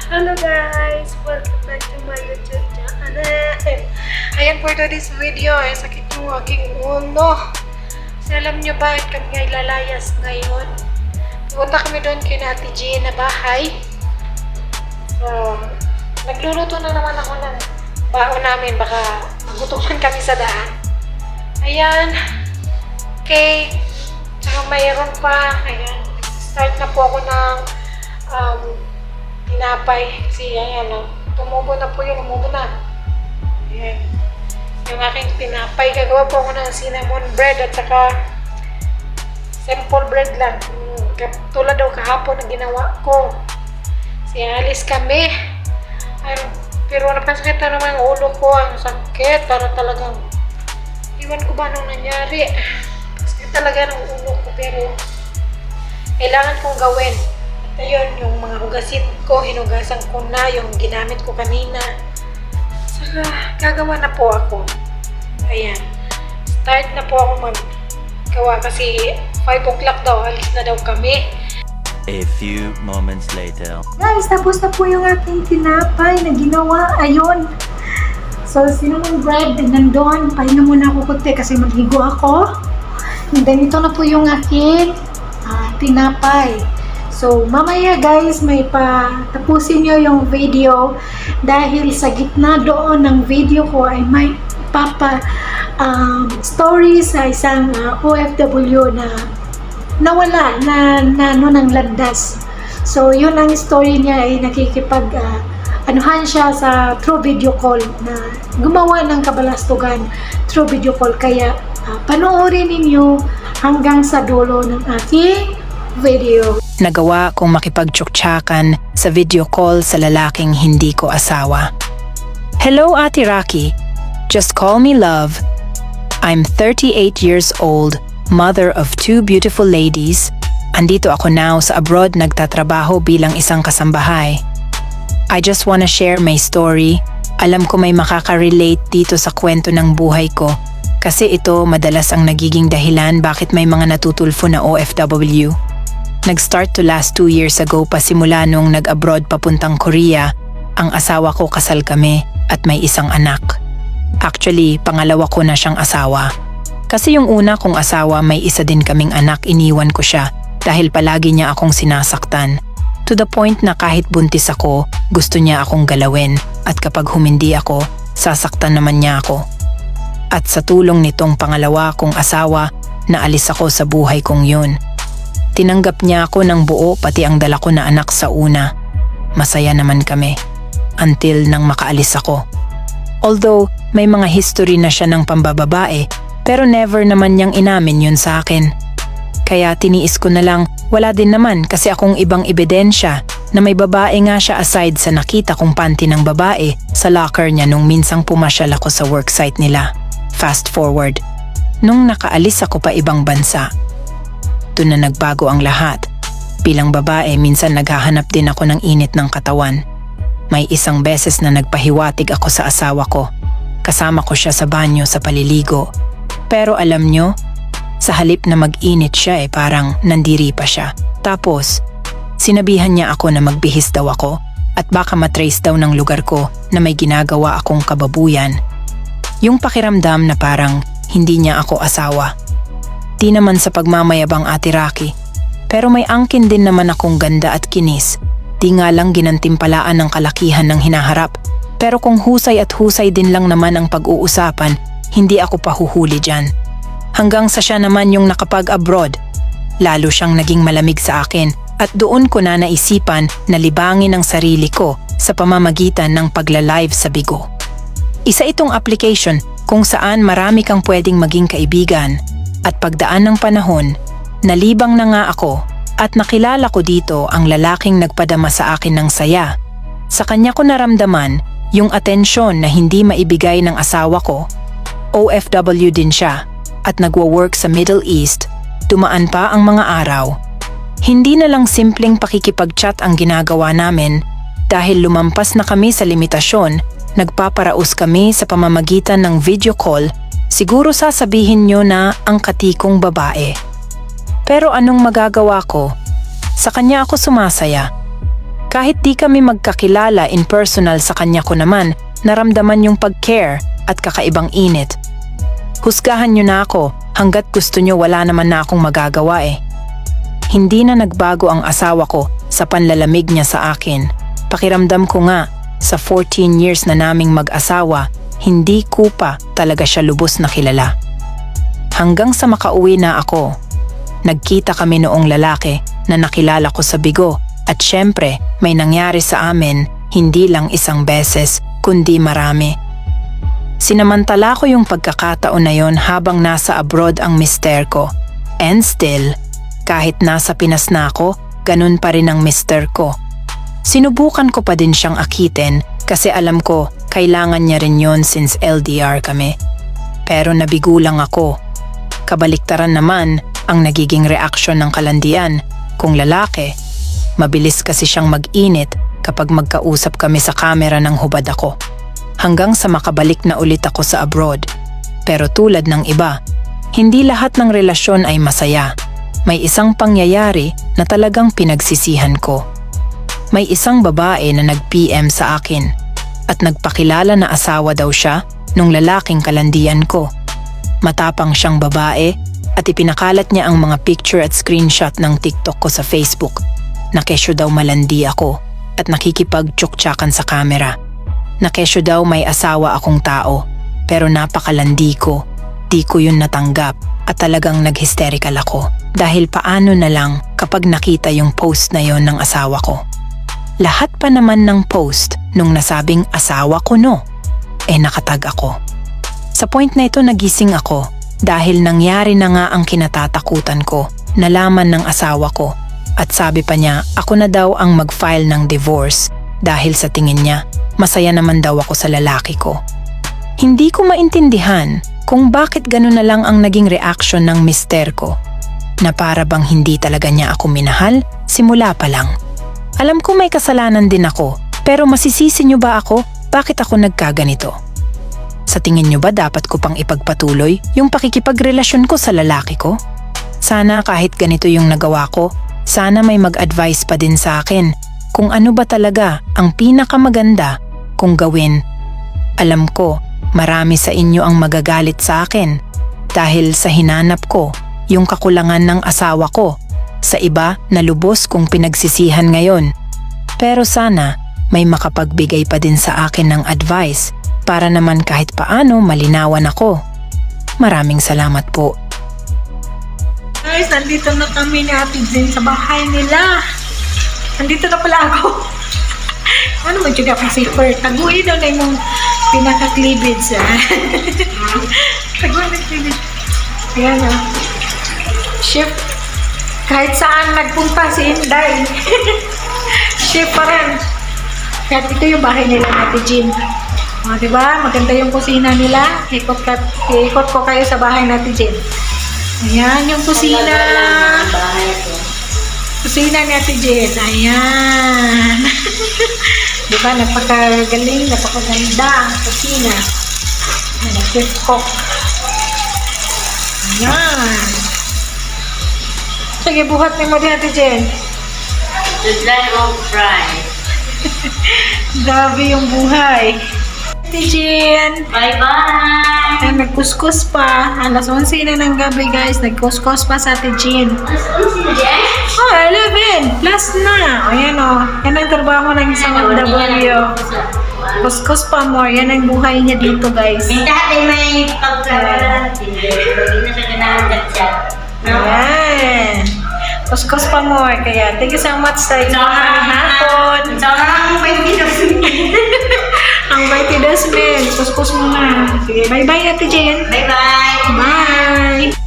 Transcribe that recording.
Hello guys! Welcome back to my YouTube channel. Ayan for today's video, sakit yung aking ulo. So, alam nyo ba, kami ay lalayas ngayon. Punta kami doon kay Ate G na bahay. So, nagluluto na naman ako ng baon namin. Baka magutuman kami sa daan. Ayan. Cake. Tsaka mayroon pa. Ayan. Start na po ako ng tinapay. Kasi ayan, tumubo na po yun. Umubo na. Ayan. Yung aking tinapay. Gagawa po ako ng cinnamon bread at saka simple bread lang. Tulad daw kahapon na ginawa ko. Kasi alis kami. Pero napasakit na naman ang ulo ko. Ang sakit. Para talagang iwan ko ba nung nangyari. Sakit talaga ng ulo ko. Pero kailangan kong gawin. Ayun, yung mga hugasin ko, hinugasan ko na, yung ginamit ko kanina. Saka, gagawa na po ako. Ayan. Start na po ako maggawa kasi 5 o'clock daw, alis na daw kami. A few moments later. Guys, tapos na po yung aking tinapay na ginawa. Ayun. So, cinnamon bread, nandun. Pahinga muna ako kunti kasi maghigo ako. And then, ito na po yung aking tinapay. So, mamaya guys, may tapusin nyo yung video dahil sa gitna doon ng video ko ay may story sa isang OFW na nawala ng landas. So, yun ang story niya ay anuhan siya sa through video call na gumawa ng kabalastugan through video call. Kaya, panoorin ninyo hanggang sa dulo ng aking video. Nagawa kong makipagtsuktsakan sa video call sa lalaking hindi ko asawa. Hello, Ate Rocky. Just call me love. I'm 38 years old, mother of 2 beautiful ladies. Andito ako now sa abroad nagtatrabaho bilang isang kasambahay. I just wanna share my story. Alam ko may makaka-relate dito sa kwento ng buhay ko kasi ito madalas ang nagiging dahilan bakit may mga natutulfo na OFW. Nag-start to last 2 years ago pa simula nung nag-abroad papuntang Korea. Ang asawa ko kasal kami at may isang anak. Actually, pangalawa ko na siyang asawa. Kasi yung una kong asawa may isa din kaming anak, iniwan ko siya dahil palagi niya akong sinasaktan. To the point na kahit buntis ako, gusto niya akong galawin at kapag humindi ako, sasaktan naman niya ako. At sa tulong nitong pangalawa kong asawa, naalis ako sa buhay kong yun. Tinanggap niya ako ng buo pati ang dala ko na anak sa una. Masaya naman kami. Until nang makaalis ako. Although may mga history na siya ng pambababae, pero never naman niyang inamin yun sa akin. Kaya tiniis ko na lang, wala din naman kasi akong ibang ebidensya na may babae nga siya aside sa nakita kong panty ng babae sa locker niya nung minsang pumasyal ako sa worksite nila. Fast forward. Nung nakaalis ako pa ibang bansa, doon na nagbago ang lahat. Bilang babae, minsan naghahanap din ako ng init ng katawan. May isang beses na nagpahiwatig ako sa asawa ko. Kasama ko siya sa banyo sa paliligo. Pero alam nyo, sa halip na mag-init siya parang nandiri pa siya. Tapos, sinabihan niya ako na magbihis daw ako at baka matrace daw ng lugar ko na may ginagawa akong kababuyan. Yung pakiramdam na parang hindi niya ako asawa. Di naman sa pagmamayabang, Ate Rocky. Pero may angkin din naman akong ganda at kinis. Di nga lang ginantimpalaan ng kalakihan ng hinaharap. Pero kung husay at husay din lang naman ang pag-uusapan, hindi ako pahuhuli dyan. Hanggang sa siya naman yung nakapag-abroad. Lalo siyang naging malamig sa akin at doon ko na naisipan na libangin ang sarili ko sa pamamagitan ng pagla-live sa Bigo. Isa itong application kung saan marami kang pwedeng maging kaibigan. At pagdaan ng panahon, nalibang na nga ako at nakilala ko dito ang lalaking nagpadama sa akin ng saya. Sa kanya ko naramdaman yung atensyon na hindi maibigay ng asawa ko. OFW din siya at nagwo-work sa Middle East, dumaan pa ang mga araw. Hindi na lang simpleng pakikipag-chat ang ginagawa namin dahil lumampas na kami sa limitasyon, nagpaparaos kami sa pamamagitan ng video call. Siguro sasabihin nyo na ang katikong babae. Pero anong magagawa ko? Sa kanya ako sumasaya. Kahit di kami magkakilala in personal, sa kanya ko naman naramdaman yung pag-care at kakaibang init. Husgahan niyo na ako, hanggat gusto niyo, wala naman na akong magagawa eh. Hindi na nagbago ang asawa ko sa panlalamig niya sa akin. Pakiramdam ko nga, sa 14 years na naming mag-asawa, hindi ko pa talaga siya lubos na kilala. Hanggang sa makauwi na ako, nagkita kami noong lalaki na nakilala ko sa Bigo, at syempre may nangyari sa amin, hindi lang isang beses, kundi marami. Sinamantala ko yung pagkakataon na yon habang nasa abroad ang mister ko. And still, kahit nasa Pinas na ako, ganun pa rin ang mister ko. Sinubukan ko pa din siyang akitin kasi alam ko kailangan niya rin yon since LDR kami. Pero nabigo lang ako. Kabaliktaran naman ang nagiging reaksyon ng kalandian. Kung lalaki, mabilis kasi siyang mag-init kapag magkausap kami sa kamera ng hubad ako. Hanggang sa makabalik na ulit ako sa abroad. Pero tulad ng iba, hindi lahat ng relasyon ay masaya. May isang pangyayari na talagang pinagsisihan ko. May isang babae na nag-PM sa akin at nagpakilala na asawa daw siya nung lalaking kalandian ko. Matapang siyang babae at ipinakalat niya ang mga picture at screenshot ng TikTok ko sa Facebook. Nakesyo daw malandi ako at nakikipag-tsuktsakan sa kamera. Nakesyo daw may asawa akong tao, pero napakalandi ko. Di ko yun natanggap at talagang nag-hysterical ako. Dahil paano na lang kapag nakita yung post na yon ng asawa ko. Lahat pa naman ng post nung nasabing asawa ko no, nakatag ako. Sa point na ito nagising ako dahil nangyari na nga ang kinatatakutan ko, nalaman ng asawa ko. At sabi pa niya, ako na daw ang mag-file ng divorce dahil sa tingin niya, masaya naman daw ako sa lalaki ko. Hindi ko maintindihan kung bakit gano'n na lang ang naging reaction ng mister ko, na para bang hindi talaga niya ako minahal simula pa lang. Alam ko may kasalanan din ako, pero masisisi niyo ba ako bakit ako nagkaganito? Sa tingin niyo ba dapat ko pang ipagpatuloy yung pakikipagrelasyon ko sa lalaki ko? Sana kahit ganito yung nagawa ko, sana may mag-advise pa din sa akin kung ano ba talaga ang pinakamaganda kung gawin. Alam ko, marami sa inyo ang magagalit sa akin dahil sa hinanap ko yung kakulangan ng asawa ko sa iba na lubos kong pinagsisihan ngayon. Pero sana may makapagbigay pa din sa akin ng advice para naman kahit paano malinawan ako. Maraming salamat po. Guys, nandito na kami ni Ate Jen sa bahay nila. Nandito na pala ako. Ano mo juga pa safer? Taguin daw na yung pinaka-cleavage. Taguin na cleavage. Ayan o. Chef. Kahit saan nagpunta si Inday. Chef pa rin. Kaya ito yung bahay nila ni Ate Jen. Diba? Maganda yung kusina nila. Ikot ko kayo sa bahay ni Ate Jen. Ayan yung kusina. Kusina ni Ate Jen. Ayan. Diba? Napakagaling, napakaganda ang kusina. Chef cook. Ayan. Sige, buhat ni mo din Ate Jen. Design of fry. Grabe yung buhay. Ate Jen. Bye-bye! Ay, nagkuskus pa. Alas 11 na ng gabi, guys. Nagkuskus pa sa Ate Jen. Oh, 11. Plus na. Ayan o. Yan ang trabaho ng isang OFW. Kuskus pa more. Yan ang buhay niya dito, guys. May dati may pagkakaroon. Hindi na siya ganahanap siya. Ayan. Kuskus pa more. Kaya, thank you so much sa inyong hapon. So, ang 20 Ang Mighty Desmond. Kuskus mo na. Sige, bye-bye, Ate Jen. Bye-bye! Bye!